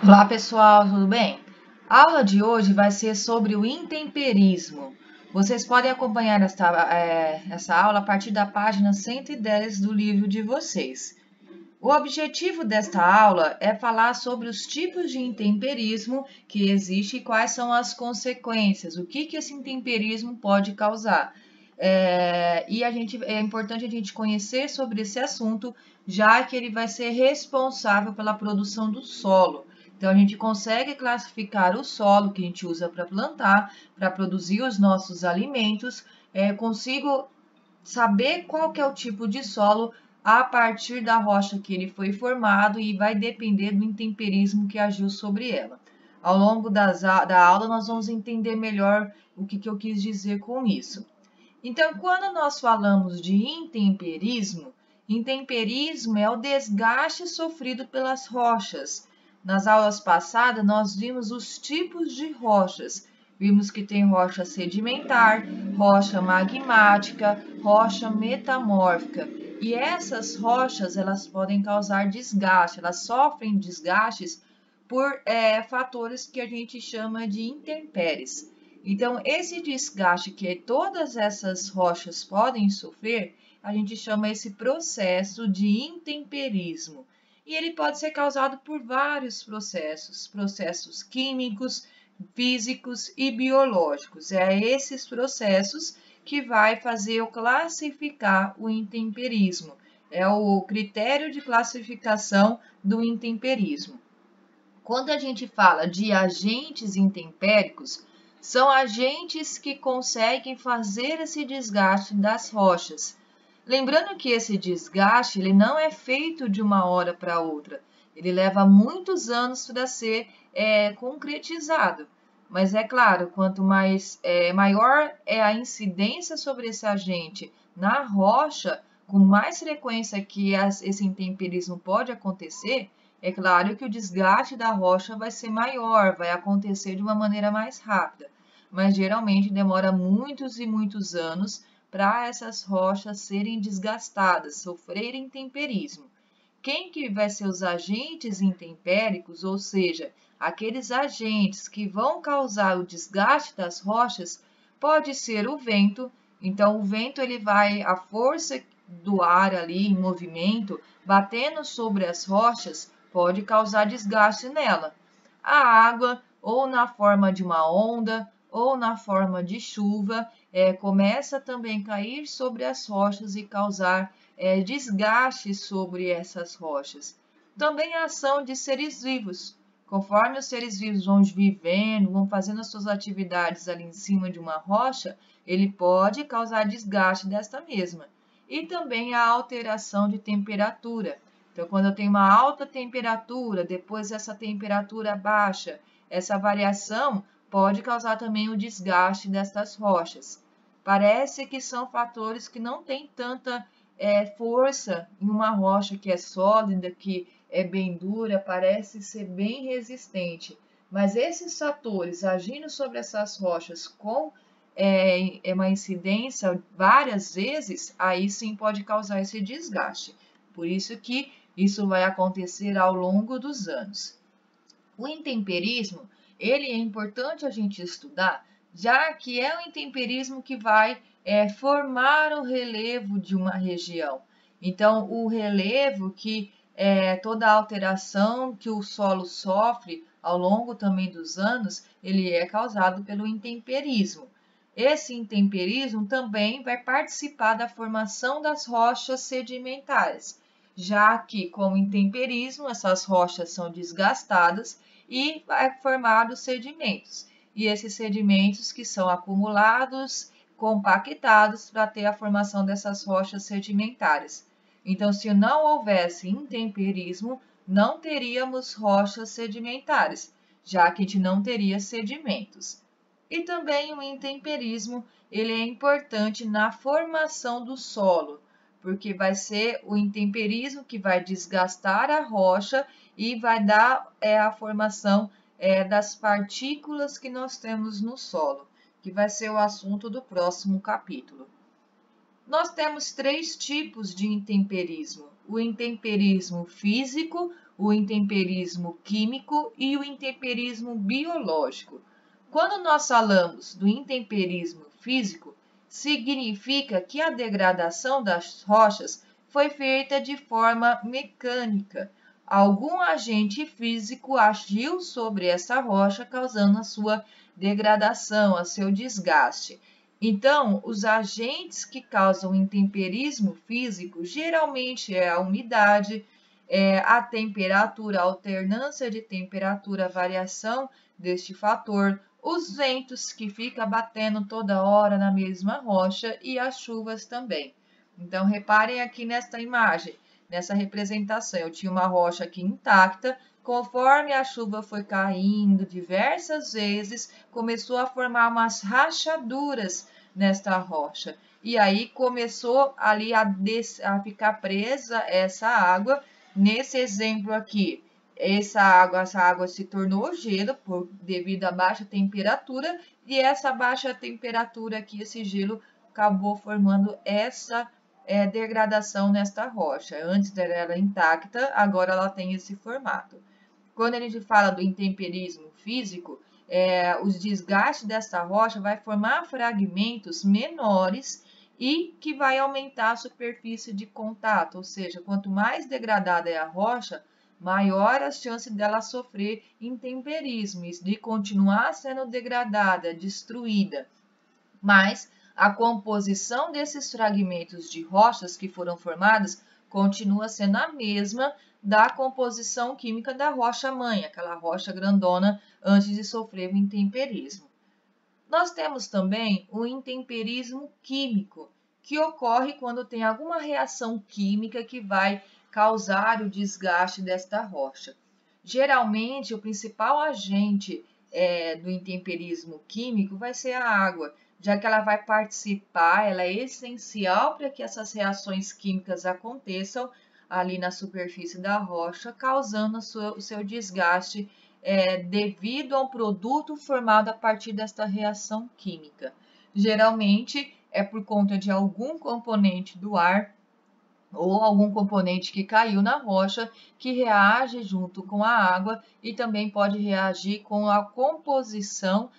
Olá pessoal, tudo bem? A aula de hoje vai ser sobre o intemperismo. Vocês podem acompanhar essa aula a partir da página 110 do livro de vocês. O objetivo desta aula é falar sobre os tipos de intemperismo que existe e quais são as consequências, o que esse intemperismo pode causar. É importante a gente conhecer sobre esse assunto, já que ele vai ser responsável pela produção do solo. Então, a gente consegue classificar o solo que a gente usa para plantar, para produzir os nossos alimentos. Consigo saber qual que é o tipo de solo a partir da rocha que ele foi formado e vai depender do intemperismo que agiu sobre ela. Ao longo da aula, nós vamos entender melhor o que eu quis dizer com isso. Então, quando nós falamos de intemperismo, intemperismo é o desgaste sofrido pelas rochas. Nas aulas passadas, nós vimos os tipos de rochas. Vimos que tem rocha sedimentar, rocha magmática, rocha metamórfica. E essas rochas, elas podem causar desgaste, elas sofrem desgastes por fatores que a gente chama de intempéries. Então, esse desgaste que todas essas rochas podem sofrer, a gente chama esse processo de intemperismo. E ele pode ser causado por vários processos químicos, físicos e biológicos. É esses processos que vai fazer eu classificar o intemperismo. É o critério de classificação do intemperismo. Quando a gente fala de agentes intempéricos, são agentes que conseguem fazer esse desgaste das rochas. Lembrando que esse desgaste ele não é feito de uma hora para outra. Ele leva muitos anos para ser concretizado. Mas é claro, quanto maior é a incidência sobre esse agente na rocha, com mais frequência que esse intemperismo pode acontecer, é claro que o desgaste da rocha vai ser maior, vai acontecer de uma maneira mais rápida, mas geralmente demora muitos e muitos anos para essas rochas serem desgastadas, sofrerem intemperismo. Quem que vai ser os agentes intempéricos, ou seja, aqueles agentes que vão causar o desgaste das rochas, pode ser o vento. Então, o vento a força do ar ali em movimento, batendo sobre as rochas, pode causar desgaste nela. A água, ou na forma de uma onda, ou na forma de chuva, começa também a cair sobre as rochas e causar desgaste sobre essas rochas. Também a ação de seres vivos. Conforme os seres vivos vão vivendo, vão fazendo as suas atividades ali em cima de uma rocha, ele pode causar desgaste desta mesma. E também a alteração de temperatura. Então, quando eu tenho uma alta temperatura, depois essa temperatura baixa, essa variação pode causar também o desgaste destas rochas. Parece que são fatores que não têm tanta força em uma rocha que é sólida, que é bem dura, parece ser bem resistente. Mas esses fatores agindo sobre essas rochas com uma incidência várias vezes, aí sim pode causar esse desgaste. Por isso que isso vai acontecer ao longo dos anos. O intemperismo, ele é importante a gente estudar, já que é o intemperismo que vai formar o relevo de uma região. Então, o relevo que toda a alteração que o solo sofre ao longo também dos anos, ele é causado pelo intemperismo. Esse intemperismo também vai participar da formação das rochas sedimentares, já que, com o intemperismo, essas rochas são desgastadas e vai formar os sedimentos. E esses sedimentos que são acumulados, compactados para ter a formação dessas rochas sedimentares. Então, se não houvesse intemperismo, não teríamos rochas sedimentares, já que a gente não teria sedimentos. E também o intemperismo, ele é importante na formação do solo, porque vai ser o intemperismo que vai desgastar a rocha e vai dar a formação das partículas que nós temos no solo, que vai ser o assunto do próximo capítulo. Nós temos três tipos de intemperismo: o intemperismo físico, o intemperismo químico e o intemperismo biológico. Quando nós falamos do intemperismo físico, significa que a degradação das rochas foi feita de forma mecânica. Algum agente físico agiu sobre essa rocha, causando a sua degradação, a seu desgaste. Então, os agentes que causam intemperismo físico geralmente é a umidade, a temperatura, a alternância de temperatura, a variação deste fator, os ventos que ficam batendo toda hora na mesma rocha e as chuvas também. Então, reparem aqui nesta imagem, nessa representação. Eu tinha uma rocha aqui intacta, conforme a chuva foi caindo diversas vezes, começou a formar umas rachaduras nesta rocha. E aí começou ali a ficar presa essa água. Nesse exemplo aqui, essa água se tornou gelo devido à baixa temperatura, e essa baixa temperatura aqui, esse gelo, acabou formando essa degradação nesta rocha. Antes dela intacta, agora ela tem esse formato. Quando a gente fala do intemperismo físico, os desgastes dessa rocha vai formar fragmentos menores e que vai aumentar a superfície de contato, ou seja, quanto mais degradada é a rocha, maior a chance dela sofrer intemperismo, de continuar sendo degradada, destruída. Mas a composição desses fragmentos de rochas que foram formadas continua sendo a mesma da composição química da rocha-mãe, aquela rocha grandona antes de sofrer o intemperismo. Nós temos também o intemperismo químico, que ocorre quando tem alguma reação química que vai causar o desgaste desta rocha. Geralmente, o principal agente do intemperismo químico vai ser a água, já que ela vai participar, ela é essencial para que essas reações químicas aconteçam ali na superfície da rocha, causando o seu desgaste devido a um produto formado a partir desta reação química. Geralmente é por conta de algum componente do ar ou algum componente que caiu na rocha que reage junto com a água e também pode reagir com a composição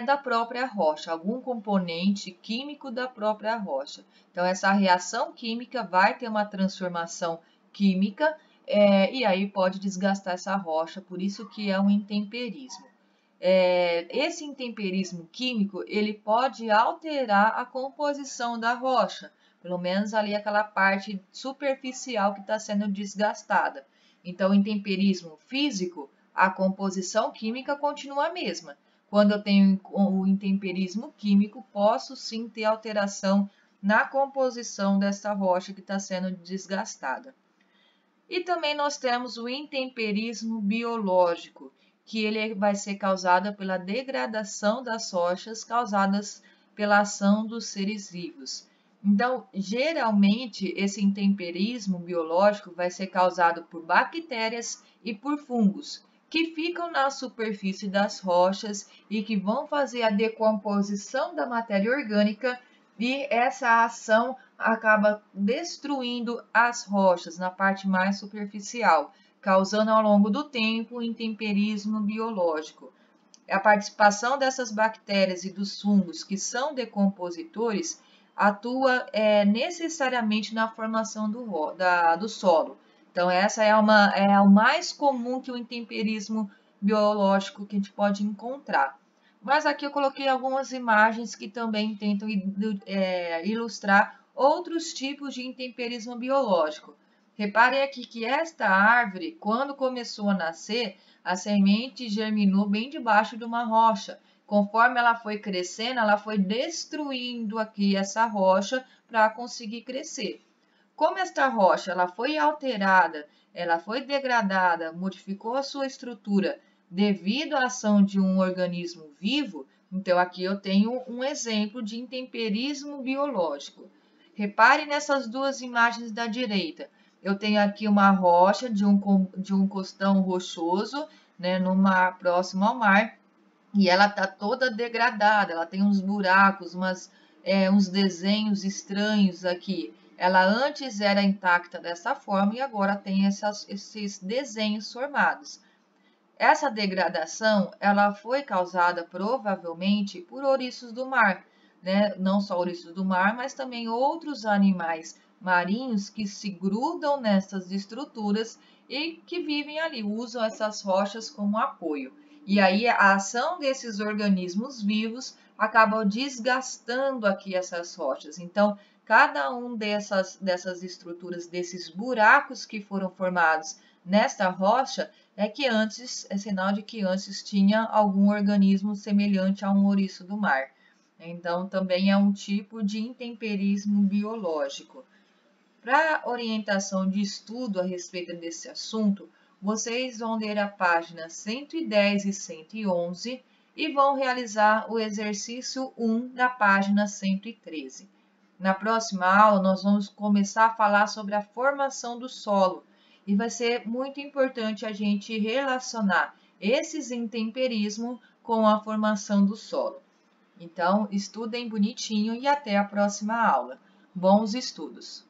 da própria rocha, algum componente químico da própria rocha. Então, essa reação química vai ter uma transformação química e aí pode desgastar essa rocha, por isso que é um intemperismo. Esse intemperismo químico, ele pode alterar a composição da rocha, pelo menos ali aquela parte superficial que está sendo desgastada. Então, o intemperismo físico, a composição química continua a mesma. Quando eu tenho o intemperismo químico, posso sim ter alteração na composição dessa rocha que está sendo desgastada. E também nós temos o intemperismo biológico, que ele vai ser causado pela degradação das rochas causadas pela ação dos seres vivos. Então, geralmente, esse intemperismo biológico vai ser causado por bactérias e por fungos, que ficam na superfície das rochas e que vão fazer a decomposição da matéria orgânica, e essa ação acaba destruindo as rochas na parte mais superficial, causando ao longo do tempo o intemperismo biológico. A participação dessas bactérias e dos fungos, que são decompositores, atua necessariamente na formação do solo. Então, essa é o mais comum que o intemperismo biológico que a gente pode encontrar. Mas aqui eu coloquei algumas imagens que também tentam ilustrar outros tipos de intemperismo biológico. Reparem aqui que esta árvore, quando começou a nascer, a semente germinou bem debaixo de uma rocha. Conforme ela foi crescendo, ela foi destruindo aqui essa rocha para conseguir crescer. Como esta rocha ela foi alterada, ela foi degradada, modificou a sua estrutura devido à ação de um organismo vivo, então aqui eu tenho um exemplo de intemperismo biológico. Repare nessas duas imagens da direita. Eu tenho aqui uma rocha de um costão rochoso, né, no mar, próximo ao mar, e ela está toda degradada, ela tem uns buracos, uns desenhos estranhos aqui. Ela antes era intacta dessa forma e agora tem esses desenhos formados. Essa degradação, ela foi causada provavelmente por ouriços do mar, né? Não só ouriços do mar, mas também outros animais marinhos que se grudam nessas estruturas e que vivem ali, usam essas rochas como apoio. E aí a ação desses organismos vivos acaba desgastando aqui essas rochas. Então, cada um dessas estruturas, desses buracos que foram formados nesta rocha, é sinal de que antes tinha algum organismo semelhante a um ouriço do mar. Então, também é um tipo de intemperismo biológico. Para orientação de estudo a respeito desse assunto, vocês vão ler a página 110 e 111 e vão realizar o exercício 1 da página 113. Na próxima aula, nós vamos começar a falar sobre a formação do solo e vai ser muito importante a gente relacionar esses intemperismos com a formação do solo. Então, estudem bonitinho e até a próxima aula. Bons estudos!